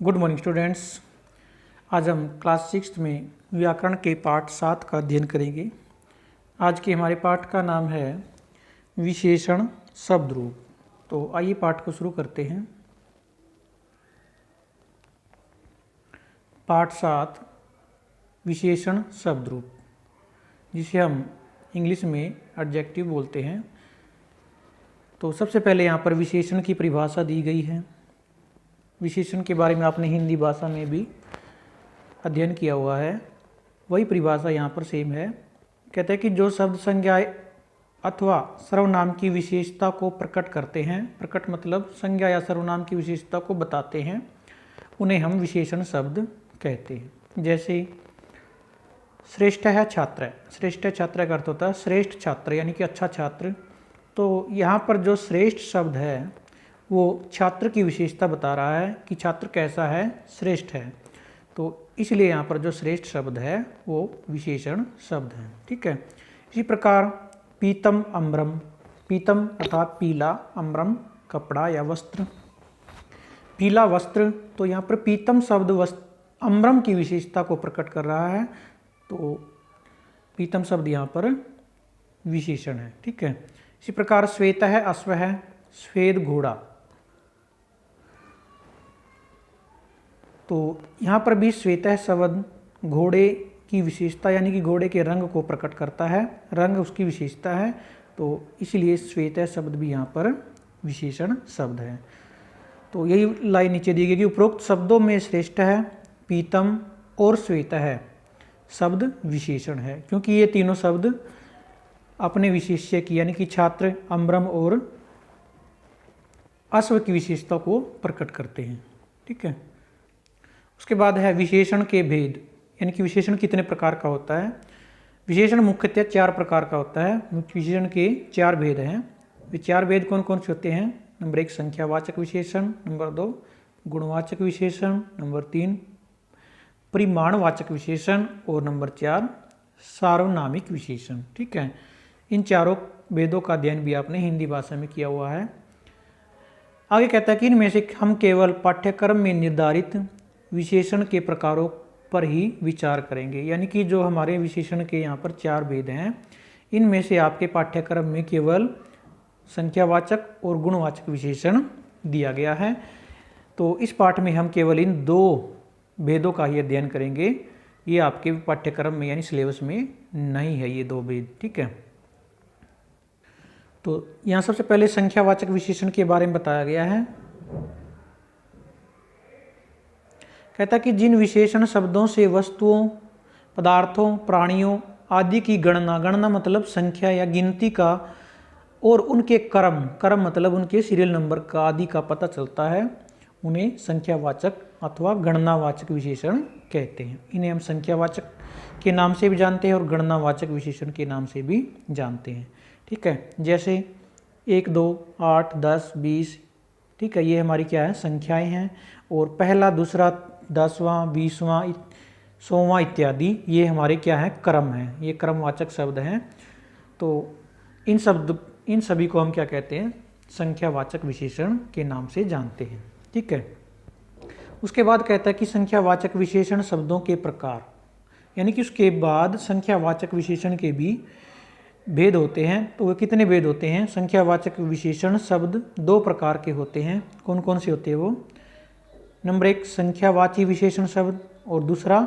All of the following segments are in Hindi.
Good morning students. आज हम क्लास 6 में व्याकरण के पाठ 7 का अध्ययन करेंगे। आज के हमारे पाठ का नाम है विशेषण शब्द रूप। तो आइए पाठ को शुरू करते हैं। पाठ 7 विशेषण शब्द रूप, जिसे हम इंग्लिश में एडजेक्टिव बोलते हैं। तो सबसे पहले यहाँ पर विशेषण की परिभाषा दी गई है। विशेषण के बारे में आपने हिंदी भाषा में भी अध्ययन किया हुआ है, वही परिभाषा यहाँ पर सेम है। कहते हैं कि जो शब्द संज्ञा अथवा सर्वनाम की विशेषता को प्रकट करते हैं, प्रकट मतलब संज्ञा या सर्वनाम की विशेषता को बताते हैं, उन्हें हम विशेषण शब्द कहते हैं। जैसे श्रेष्ठ है छात्र, श्रेष्ठ छात्र का अर्थ होता है श्रेष्ठ छात्र यानी कि अच्छा छात्र। तो यहाँ पर जो श्रेष्ठ शब्द है वो छात्र की विशेषता बता रहा है कि छात्र कैसा है, श्रेष्ठ है। तो इसलिए यहाँ पर जो श्रेष्ठ शब्द है वो विशेषण शब्द है। ठीक है। इसी प्रकार पीतम अम्रम, पीतम अर्थात पीला, अम्रम कपड़ा या वस्त्र, पीला वस्त्र। तो यहाँ पर पीतम शब्द अम्रम की विशेषता को प्रकट कर रहा है। तो पीतम शब्द यहाँ पर विशेषण है। ठीक है। इसी प्रकार श्वेत है अश्व है, श्वेत घोड़ा। तो यहाँ पर भी श्वेत शब्द घोड़े की विशेषता यानी कि घोड़े के रंग को प्रकट करता है, रंग उसकी विशेषता है। तो इसलिए श्वेत शब्द भी यहाँ पर विशेषण शब्द है। तो यही लाइन नीचे दी गई कि उपरोक्त शब्दों में श्रेष्ठ है, पीतम और श्वेत है शब्द विशेषण है, क्योंकि ये तीनों शब्द अपने विशेष्य की यानी कि छात्र, अम्रम और अश्व की विशेषता को प्रकट करते हैं। ठीक है। उसके बाद है विशेषण के भेद, यानी कि विशेषण कितने प्रकार का होता है। विशेषण मुख्यतः 4 प्रकार का होता है। विशेषण के 4 भेद हैं। वे 4 भेद कौन कौन से होते हैं? नंबर 1 संख्यावाचक विशेषण, नंबर 2 गुणवाचक विशेषण, नंबर 3 परिमाणवाचक विशेषण और नंबर 4 सार्वनामिक विशेषण। ठीक है। इन चारों भेदों का अध्ययन भी आपने हिंदी भाषा में किया हुआ है। आगे कहता है कि इनमें से हम केवल पाठ्यक्रम में निर्धारित विशेषण के प्रकारों पर ही विचार करेंगे। यानी कि जो हमारे विशेषण के यहाँ पर 4 भेद हैं, इनमें से आपके पाठ्यक्रम में केवल संख्यावाचक और गुणवाचक विशेषण दिया गया है। तो इस पाठ में हम केवल इन 2 भेदों का ही अध्ययन करेंगे। ये आपके पाठ्यक्रम में यानी सिलेबस में नहीं है ये 2 भेद। ठीक है। तो यहाँ सबसे पहले संख्यावाचक विशेषण के बारे में बताया गया है। कहता है कि जिन विशेषण शब्दों से वस्तुओं, पदार्थों, प्राणियों आदि की गणना, गणना मतलब संख्या या गिनती का, और उनके क्रम, क्रम मतलब उनके सीरियल नंबर का आदि का पता चलता है, उन्हें संख्यावाचक अथवा गणनावाचक विशेषण कहते हैं। इन्हें हम संख्यावाचक के नाम से भी जानते हैं और गणनावाचक विशेषण के नाम से भी जानते हैं। ठीक है। जैसे 1, 2, 8, 10, 20। ठीक है। ये हमारी क्या है? संख्याएं हैं। और पहला, दूसरा, 10वां, 20वां, 100वां इत्यादि ये हमारे क्या है? क्रम है। ये क्रमवाचक शब्द हैं। तो इन सभी को हम क्या कहते हैं? संख्यावाचक विशेषण के नाम से जानते हैं। ठीक है। उसके बाद कहता है कि संख्यावाचक विशेषण शब्दों के प्रकार, यानी कि उसके बाद संख्यावाचक विशेषण के भी भेद होते हैं। तो वे कितने भेद होते हैं? संख्यावाचक विशेषण शब्द 2 प्रकार के होते हैं। कौन कौन से होते हैं वो? नंबर 1 संख्यावाची विशेषण शब्द और दूसरा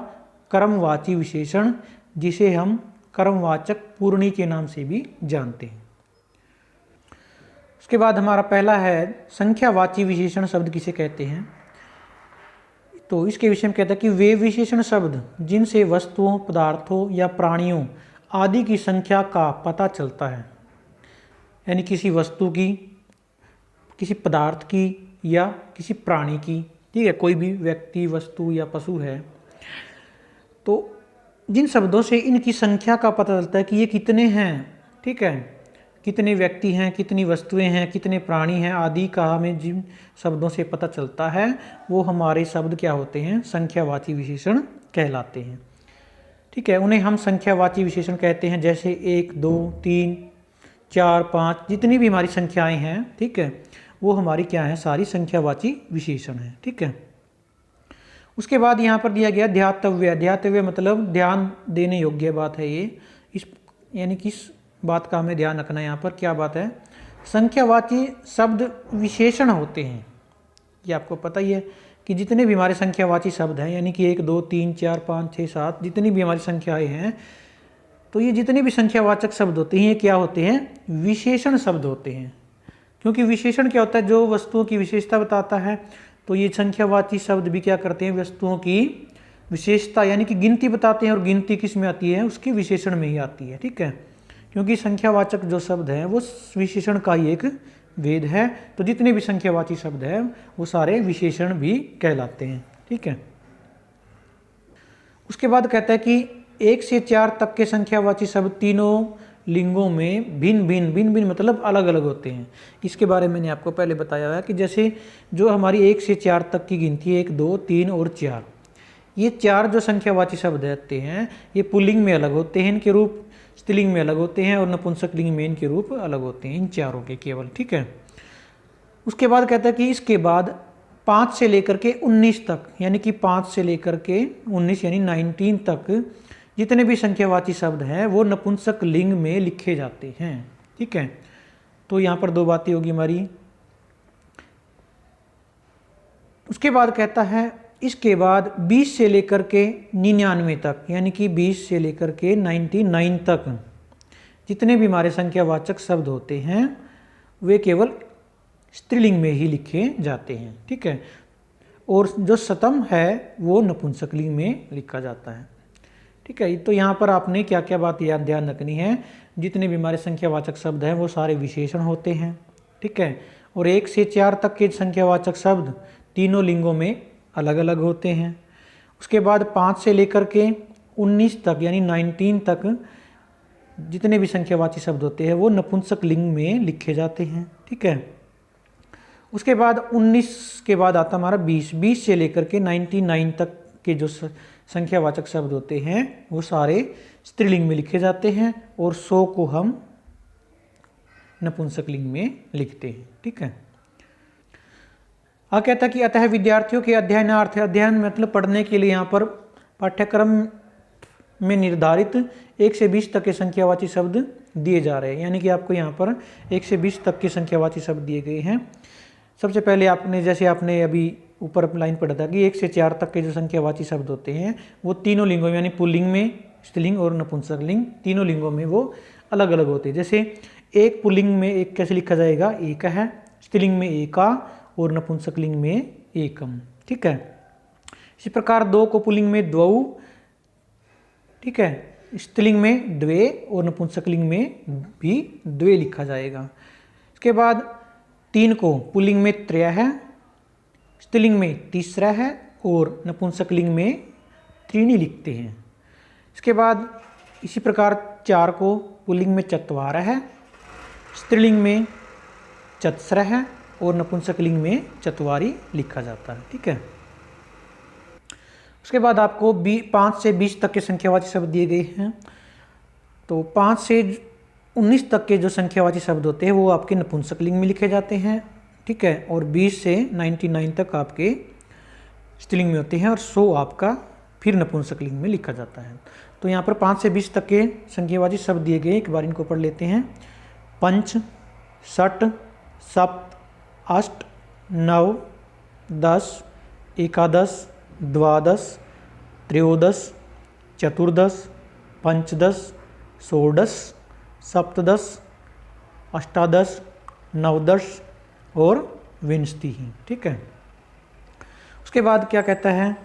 क्रमवाची विशेषण, जिसे हम क्रमवाचक पूर्णी के नाम से भी जानते हैं। उसके बाद हमारा पहला है संख्यावाची विशेषण शब्द किसे कहते हैं। तो इसके विषय में कहता है कि वे विशेषण शब्द जिनसे वस्तुओं, पदार्थों या प्राणियों आदि की संख्या का पता चलता है, यानी किसी वस्तु की, किसी पदार्थ की या किसी प्राणी की। ठीक है। कोई भी व्यक्ति, वस्तु या पशु है, तो जिन शब्दों से इनकी संख्या का पता चलता है कि ये कितने हैं, ठीक है, कितने व्यक्ति हैं, कितनी वस्तुएं हैं, कितने प्राणी हैं आदि का हमें जिन शब्दों से पता चलता है, वो हमारे शब्द क्या होते हैं? संख्यावाची विशेषण कहलाते हैं। ठीक है। उन्हें हम संख्यावाची विशेषण कहते हैं। जैसे 1, 2, 3, 4, 5 जितनी भी हमारी संख्याएं हैं, ठीक है, वो हमारी क्या है? सारी संख्यावाची विशेषण है। ठीक है। उसके बाद यहाँ पर दिया गया ध्यातव्य। ध्यातव्य मतलब ध्यान देने योग्य बात है ये, इस यानी कि इस बात का हमें ध्यान रखना है। यहाँ पर क्या बात है, संख्यावाची शब्द विशेषण होते हैं। ये आपको पता ही है कि जितने भी हमारे संख्यावाची शब्द हैं, यानी कि 1 2 3 4 5 6 7 जितनी भी हमारी संख्याएं हैं, तो ये जितने भी संख्यावाचक शब्द होते हैं ये क्या होते हैं, विशेषण शब्द होते हैं। क्योंकि विशेषण क्या होता है, जो वस्तुओं की विशेषता बताता है। तो ये संख्यावाची शब्द भी क्या करते हैं, वस्तुओं की विशेषता यानी कि गिनती बताते हैं, और गिनती किस में आती है, उसकी विशेषण में ही आती है। ठीक है, क्योंकि संख्यावाचक जो शब्द है वो विशेषण का ही एक भेद है। तो जितने भी संख्यावाची शब्द है वो सारे विशेषण भी कहलाते हैं। ठीक है, उसके बाद कहता है कि 1 से 4 तक के संख्यावाची शब्द तीनों लिंगों में भिन्न भिन्न मतलब अलग अलग होते हैं। इसके बारे में मैंने आपको पहले बताया है कि जैसे जो हमारी 1 से 4 तक की गिनती है, 1 2 3 और 4, ये 4 जो संख्यावाची शब्द रहते हैं ये पुल्लिंग में अलग होते हैं, इनके रूप स्त्रीलिंग में अलग होते हैं, और नपुंसकलिंग में इनके रूप अलग होते हैं, इन चारों के केवल। ठीक है, उसके बाद कहता है कि इसके बाद 5 से लेकर के 19 तक, यानी कि 5 से लेकर के 19 यानी 19 तक जितने भी संख्यावाची शब्द हैं वो नपुंसक लिंग में लिखे जाते हैं। ठीक है, तो यहाँ पर 2 बातें होगी हमारी। उसके बाद कहता है इसके बाद 20 से लेकर के 99 तक, यानी कि 20 से लेकर के 99 तक जितने भी हमारे संख्यावाचक शब्द होते हैं वे केवल स्त्रीलिंग में ही लिखे जाते हैं। ठीक है, और जो शतम है वो नपुंसकलिंग में लिखा जाता है। ठीक है, तो यहाँ पर आपने क्या क्या बात ध्यान रखनी है, जितने भी हमारे संख्यावाचक शब्द हैं वो सारे विशेषण होते हैं। ठीक है, और 1 से 4 तक के संख्यावाचक शब्द तीनों लिंगों में अलग अलग होते हैं। उसके बाद 5 से लेकर के 19 तक यानी 19 तक जितने भी संख्यावाची शब्द होते हैं वो नपुंसक लिंग में लिखे जाते हैं। ठीक है, उसके बाद 19 के बाद आता हमारा 20 से लेकर के 99 तक के जो संख्यावाचक शब्द होते हैं वो सारे स्त्रीलिंग में लिखे जाते हैं, और 100 को हम नपुंसकलिंग में लिखते हैं। ठीक है, कहता है कि अतः विद्यार्थियों के अध्ययनार्थ, अध्ययन मतलब पढ़ने के लिए यहाँ पर पाठ्यक्रम में निर्धारित 1 से 20 तक के संख्यावाची शब्द दिए जा रहे हैं। यानी कि आपको यहाँ पर 1 से 20 तक के संख्यावाची शब्द दिए गए हैं। सबसे पहले आपने जैसे आपने अभी ऊपर लाइन पढ़ा था कि 1 से 4 तक के जो संख्यावाची शब्द होते हैं वो तीनों लिंगों यानी पुल्लिंग में, स्त्रीलिंग और नपुंसकलिंग तीनों लिंगों में वो अलग अलग होते हैं। जैसे एक पुल्लिंग में एक कैसे लिखा जाएगा, एक है, स्त्रीलिंग में एका और नपुंसकलिंग में एकम। ठीक है, इसी प्रकार 2 को पुल्लिंग में द्वौ, ठीक है, स्त्रीलिंग में द्वे और नपुंसकलिंग में भी द्वे लिखा जाएगा। इसके बाद 3 को पुल्लिंग में त्रय है, स्त्रीलिंग में तीसरा है और नपुंसकलिंग में त्रीणी लिखते हैं। इसके बाद इसी प्रकार 4 को पुल्लिंग में चत्वार है, स्त्रीलिंग में चतस्र है और नपुंसकलिंग में चतवारी लिखा जाता है। ठीक है, उसके बाद आपको 5 से 20 तक के संख्यावाची शब्द दिए गए हैं। तो 5 से 19 तक के जो संख्यावाची शब्द होते हैं वो आपके नपुंसकलिंग में लिखे जाते हैं। ठीक है, और 20 से 99 तक आपके स्त्रीलिंग में होते हैं, और 100 आपका फिर नपुंसकलिंग में लिखा जाता है। तो यहाँ पर 5 से 20 तक के संख्यावाची शब्द दिए गए, एक बार इनको पढ़ लेते हैं। पंच, षट, सप्त, अष्ट, नव, 10, एकादश, द्वादश, त्रयोदश, चतुर्दश, पंचदश, षोडश, सप्तदश, अष्टादश, नवदश और विंशति। ठीक है, उसके बाद क्या कहता है,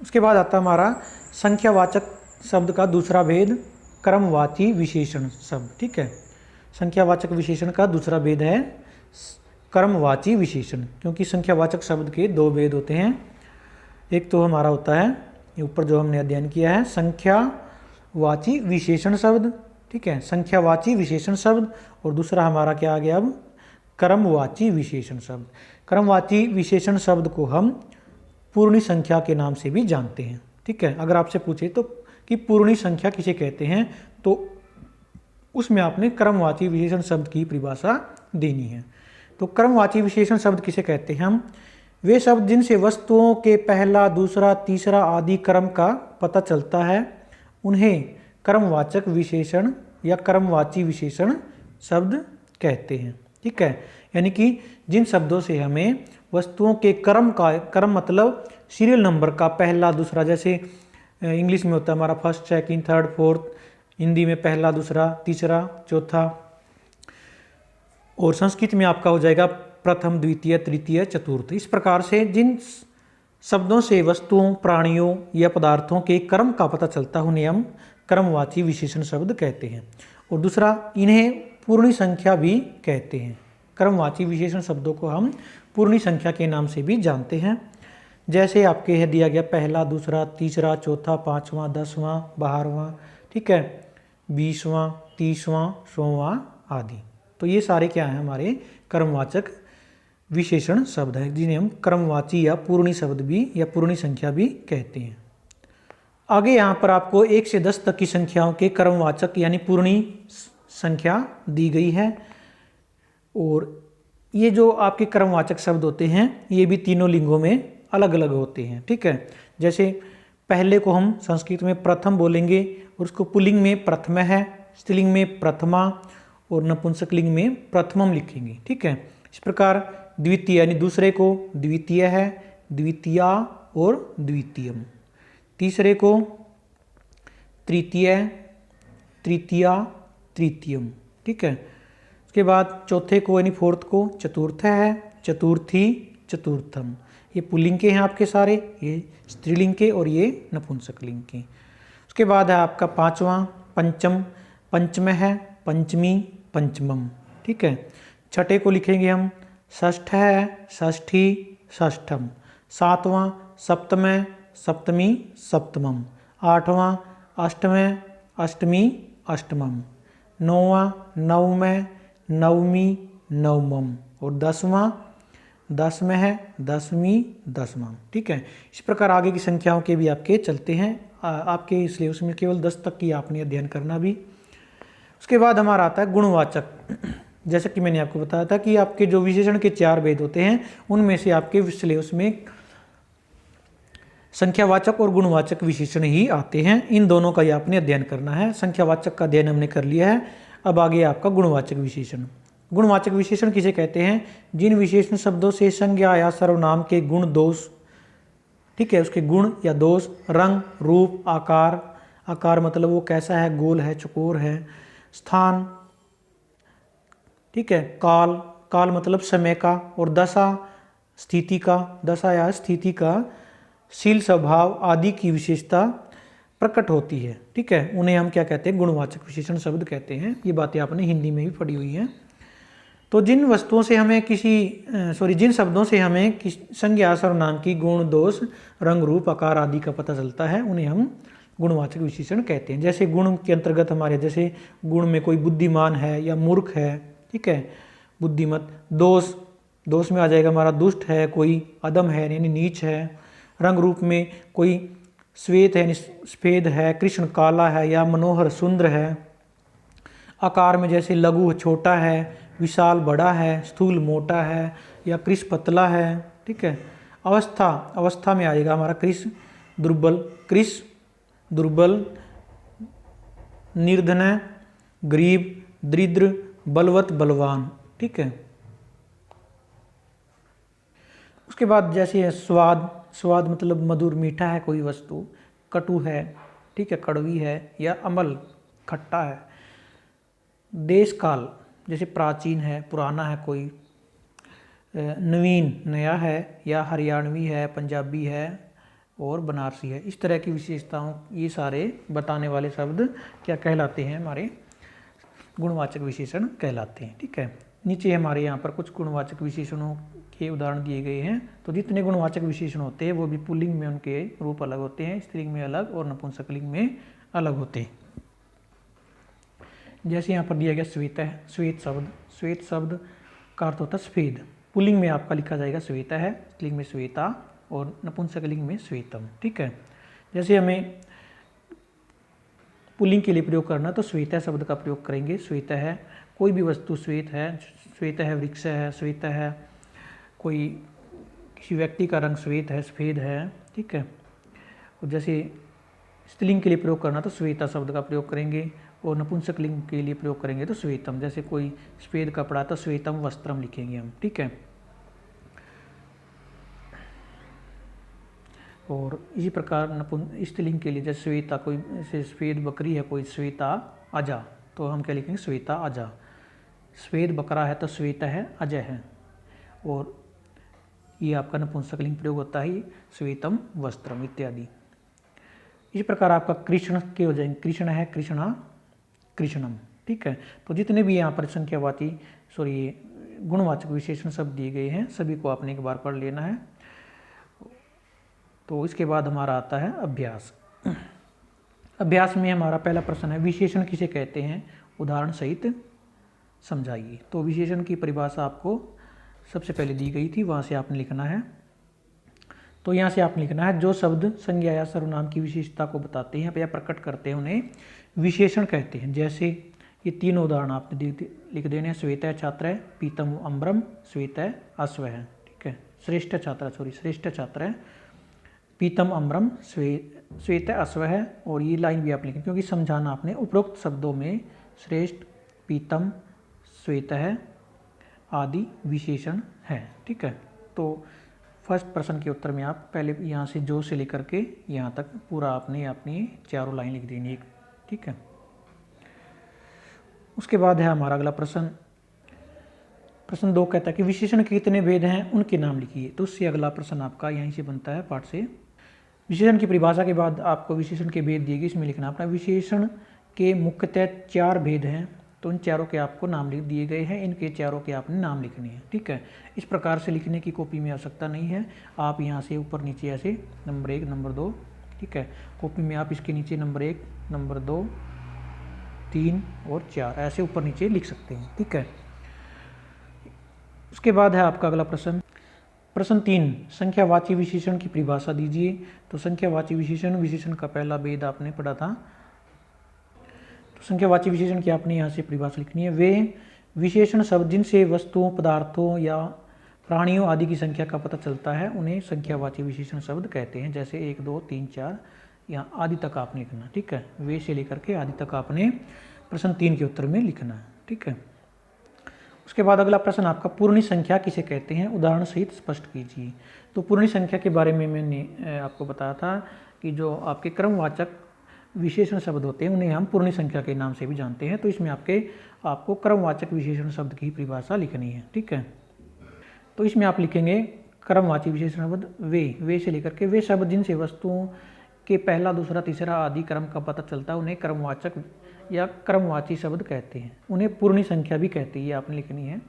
उसके बाद आता हमारा संख्यावाचक शब्द का दूसरा भेद, क्रमवाची विशेषण शब्द। ठीक है, संख्यावाचक विशेषण का दूसरा भेद है क्रमवाची विशेषण, क्योंकि संख्यावाचक शब्द के 2 भेद होते हैं। एक तो हमारा होता है ये ऊपर जो हमने अध्ययन किया है संख्यावाची विशेषण शब्द। ठीक है, संख्यावाची विशेषण शब्द, और दूसरा हमारा क्या आ गया अब, क्रमवाची विशेषण शब्द। क्रमवाची विशेषण शब्द को हम पूर्णी संख्या के नाम से भी जानते हैं। ठीक है, अगर आपसे पूछे तो कि पूर्णी संख्या किसे कहते हैं, तो उसमें आपने क्रमवाची विशेषण शब्द की परिभाषा देनी है। तो क्रमवाची विशेषण शब्द किसे कहते हैं हम, वे शब्द जिनसे वस्तुओं के पहला, दूसरा, तीसरा आदि क्रम का पता चलता है उन्हें क्रमवाचक विशेषण या क्रमवाची विशेषण शब्द कहते हैं। ठीक है, यानी कि जिन शब्दों से हमें वस्तुओं के क्रम मतलब सीरियल नंबर का पहला, दूसरा, जैसे इंग्लिश में होता है हमारा first, second, third, fourth, Hindi में पहला, दूसरा, तीसरा, चौथा, और संस्कृत में आपका हो जाएगा प्रथम, द्वितीय, तृतीय, चतुर्थ। इस प्रकार से जिन शब्दों से वस्तुओं, प्राणियों या पदार्थों के क्रम का पता चलता है उन्हें हम क्रमवाची विशेषण शब्द कहते हैं। और दूसरा, इन्हें पूर्णी संख्या भी कहते हैं। क्रमवाची विशेषण शब्दों को हम पूर्णी संख्या के नाम से भी जानते हैं। जैसे आपके है दिया गया पहला, दूसरा, तीसरा, चौथा, पाँचवां, 10वां, 12वां, ठीक है, 20वां, 30वां, 100वां आदि। तो ये सारे क्या हैं हमारे क्रमवाचक विशेषण शब्द हैं जिन्हें हम क्रमवाची या पूर्णी शब्द भी या पूर्णी संख्या भी कहते हैं। आगे यहाँ पर आपको 1 से 10 तक की संख्याओं के क्रमवाचक यानी पूर्णी संख्या दी गई है। और ये जो आपके क्रमवाचक शब्द होते हैं ये भी तीनों लिंगों में अलग अलग होते हैं। ठीक है, जैसे पहले को हम संस्कृत में प्रथम बोलेंगे और उसको पुल्लिंग में प्रथम है, स्त्रीलिंग में प्रथमा और नपुंसकलिंग में प्रथमम लिखेंगे। ठीक है, इस प्रकार द्वितीय यानी दूसरे को द्वितीय है, द्वितीया और द्वितीयम। तीसरे को तृतीय, तृतीया, तृतीयम। ठीक है, उसके बाद चौथे को यानी फोर्थ को चतुर्थ है, चतुर्थी, चतुर्थम। ये पुल्लिंग के हैं आपके सारे, ये स्त्रीलिंग के और ये नपुंसकलिंग के। उसके बाद है आपका पांचवा पंचम, पंचम है, पंचमी, पंचमम। ठीक है, छठे को लिखेंगे हम षष्ठ है, षष्ठी, षष्ठम। सातवां सप्तम, सप्तमी, सप्तमम। आठवां अष्टम, अष्टमी, अष्टमम। नौवां नवम, नवमी, नवमम। और 10वां दसम है, दसवीं, दसमम। ठीक है, इस प्रकार आगे की संख्याओं के भी आपके चलते हैं। आपके इसलिए उसमें केवल 10 तक की आपने अध्ययन करना भी। उसके बाद हमारा आता है गुणवाचक। जैसा कि मैंने आपको बताया था कि आपके जो विशेषण के 4 भेद होते हैं उनमें से आपके सिलेबस में संख्यावाचक और गुणवाचक विशेषण ही आते हैं। इन दोनों का ही आपने अध्ययन करना है। संख्यावाचक का अध्ययन हमने कर लिया है, अब आगे आपका गुणवाचक विशेषण। गुणवाचक विशेषण किसे कहते हैं? जिन विशेषण शब्दों से संज्ञा या सर्वनाम के गुण दोष, ठीक है, उसके गुण या दोष, रंग, रूप, आकार, आकार मतलब वो कैसा है, गोल है, चौकोर है, स्थान, ठीक है, काल, काल मतलब समय का, और दशा, स्थिति का, दशा या स्थिति का, शील स्वभाव आदि की विशेषता प्रकट होती है। ठीक है, उन्हें हम क्या कहते हैं? गुणवाचक विशेषण शब्द कहते हैं। ये बातें आपने हिंदी में भी पढ़ी हुई हैं। तो जिन वस्तुओं से हमें जिन शब्दों से हमें संज्ञा सर्वनाम की गुण, दोष, रंग, रूप, आकार आदि का पता चलता है उन्हें हम गुणवाचक विशेषण कहते हैं। जैसे गुण के अंतर्गत हमारे जैसे गुण में कोई बुद्धिमान है या मूर्ख है, ठीक है, बुद्धिमत। दोष, दोष में आ जाएगा हमारा दुष्ट है, कोई अदम है यानी नीच है। रंग रूप में कोई श्वेत है यानी सफेद है, कृष्ण काला है या मनोहर सुंदर है। आकार में जैसे लघु छोटा है, विशाल बड़ा है, स्थूल मोटा है या कृष पतला है। ठीक है, अवस्था, अवस्था में आएगा हमारा कृष दुर्बल, कृष दुर्बल, निर्धन, गरीब, दरिद्र, बलवत, बलवान। ठीक है, उसके बाद जैसे है स्वाद, स्वाद मतलब मधुर मीठा है कोई वस्तु, कटु है, ठीक है, कड़वी है या अम्ल खट्टा है। देश काल जैसे प्राचीन है, पुराना है कोई, नवीन नया है या हरियाणवी है, पंजाबी है और बनारसी है। इस तरह की विशेषताओं ये सारे बताने वाले शब्द क्या कहलाते हैं? हमारे गुणवाचक विशेषण कहलाते हैं। ठीक है, नीचे हमारे यहाँ पर कुछ गुणवाचक विशेषणों के उदाहरण दिए गए हैं। तो जितने गुणवाचक विशेषण होते हैं वो भी पुल्लिंग में उनके रूप अलग होते हैं, स्त्रीलिंग में अलग और नपुंसकलिंग में अलग होते हैं। जैसे यहाँ पर दिया गया श्वेत है, श्वेत शब्द, श्वेत शब्द का अर्थ होता है सफेद। पुल्लिंग में आपका लिखा जाएगा श्वेता है, स्त्रीलिंग में श्वेता और नपुंसकलिंग में श्वेतम। ठीक है, जैसे हमें पुल्लिंग के लिए प्रयोग करना तो श्वेता शब्द का प्रयोग करेंगे। श्वेता है कोई भी वस्तु श्वेत है, श्वेत है वृक्ष है, श्वेत है कोई किसी व्यक्ति का रंग श्वेत है, सफ़ेद है, ठीक है। और जैसे स्त्रीलिंग के लिए प्रयोग करना तो श्वेता शब्द का प्रयोग करेंगे, और नपुंसकलिंग के लिए प्रयोग करेंगे तो श्वेतम। जैसे कोई सफ़ेद कपड़ा तो श्वेतम वस्त्रम लिखेंगे हम, ठीक है। और इसी प्रकार स्त्रीलिंग के लिए जैसे श्वेता, कोई जैसे सफ़ेद बकरी है, कोई श्वेता अजा, तो हम क्या लिखेंगे श्वेता अजा। श्वेत बकरा है तो श्वेत है, अजय है। और ये आपका नपुंसकलिंग प्रयोग होता है श्वेतम वस्त्रम इत्यादि। इस प्रकार आपका कृष्ण के हो जाएंगे, कृष्ण है, कृष्णा, कृष्णम, ठीक है। तो जितने भी यहाँ पर संख्यावाची गुणवाचक विशेषण शब्द दिए गए हैं सभी को आपने एक बार पढ़ लेना है। तो इसके बाद हमारा आता है अभ्यास। अभ्यास में हमारा पहला प्रश्न है विशेषण किसे कहते हैं, उदाहरण सहित समझाइए। तो विशेषण की परिभाषा आपको सबसे पहले दी गई थी, वहाँ से आपने लिखना है। तो यहाँ से आपने लिखना है जो शब्द संज्ञा या सर्वनाम की विशेषता को बताते हैं या प्रकट करते हैं उन्हें विशेषण कहते हैं। जैसे ये तीन उदाहरण आपने लिख देने हैं, श्वेत है छात्र है, पीतम अम्बरम, श्वेत है अश्व है, ठीक है। श्रेष्ठ छात्र है, पीतम अम्बरम, श्वेत अश्व है। और ये लाइन भी आप लिखें क्योंकि समझाना आपने उपरोक्त शब्दों में श्रेष्ठ, पीतम, श्वेत है आदि विशेषण है, ठीक है। तो फर्स्ट प्रश्न के उत्तर में आप पहले यहाँ से जो से लेकर के यहाँ तक पूरा आपने अपनी चारों लाइन लिख देनी है, ठीक है। उसके बाद है हमारा अगला प्रश्न। प्रश्न 2 कहता है कि विशेषण के कितने भेद हैं उनके नाम लिखिए। तो उससे अगला प्रश्न आपका यहीं से बनता है पाठ से। विशेषण की परिभाषा के बाद आपको विशेषण के भेद दिए गए, इसमें लिखना अपना विशेषण के मुख्यतः 4 भेद हैं, तो इन चारों के आपको नाम लिख दिए गए हैं, इनके चारों के आपने नाम लिखने हैं, ठीक है। इस प्रकार से लिखने की कॉपी में आवश्यकता नहीं है, आप यहाँ से ऊपर नीचे ऐसे नंबर 1, नंबर 2, ठीक है। कॉपी में आप इसके नीचे नंबर 1, नंबर 2, 3 और 4 ऐसे ऊपर नीचे लिख सकते हैं, ठीक है। उसके बाद है आपका अगला प्रश्न। प्रश्न 3 संख्यावाची विशेषण की परिभाषा दीजिए। तो संख्यावाची विशेषण का पहला भेद आपने पढ़ा था। तो संख्यावाची विशेषण की आपने यहाँ से परिभाषा लिखनी है। वे विशेषण शब्द जिनसे वस्तुओं, पदार्थों या प्राणियों आदि की संख्या का पता चलता है उन्हें संख्यावाची विशेषण शब्द कहते हैं। जैसे 1, 2, 3, 4 या आदि तक आपने लिखना, ठीक है। वे से लेकर के आदि तक आपने प्रश्न 3 के उत्तर में लिखना है, ठीक है। उसके बाद अगला प्रश्न आपका पूर्ण संख्या किसे कहते हैं, उदाहरण सहित स्पष्ट कीजिए। तो पूर्ण संख्या के बारे में मैंने आपको बताया था कि जो आपके क्रमवाचक विशेषण शब्द होते हैं उन्हें हम पूर्ण संख्या के नाम से भी जानते हैं। तो इसमें आपको क्रमवाचक विशेषण शब्द की परिभाषा लिखनी है, ठीक है। तो इसमें आप लिखेंगे क्रमवाची विशेषण शब्द वे से लेकर के वे शब्द जिनसे वस्तुओं के पहला, दूसरा, तीसरा आदि क्रम का पता चलता है उन्हें क्रमवाचक या क्रमवाची शब्द कहते हैं। उन्हें पूर्ण संख्या भी कहते हैं, ये आपने लिखनी है।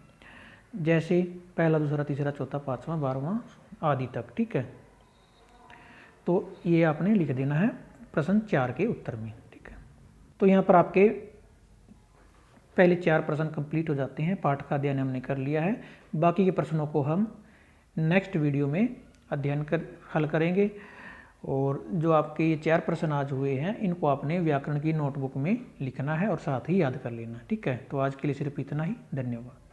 जैसे पहला, दूसरा, तीसरा, चौथा, 5वां, 12वां आदि तक, ठीक है। तो ये आपने लिख देना है प्रश्न 4 के उत्तर में, ठीक है। तो यहाँ पर आपके पहले 4 प्रश्न कंप्लीट हो जाते हैं। पाठ का अध्ययन हमने कर लिया है। बाकी के प्रश्नों को हम नेक्स्ट वीडियो में हल करेंगे। और जो आपके ये 4 प्रश्न आज हुए हैं इनको आपने व्याकरण की नोटबुक में लिखना है और साथ ही याद कर लेना, ठीक है। तो आज के लिए सिर्फ इतना ही, धन्यवाद।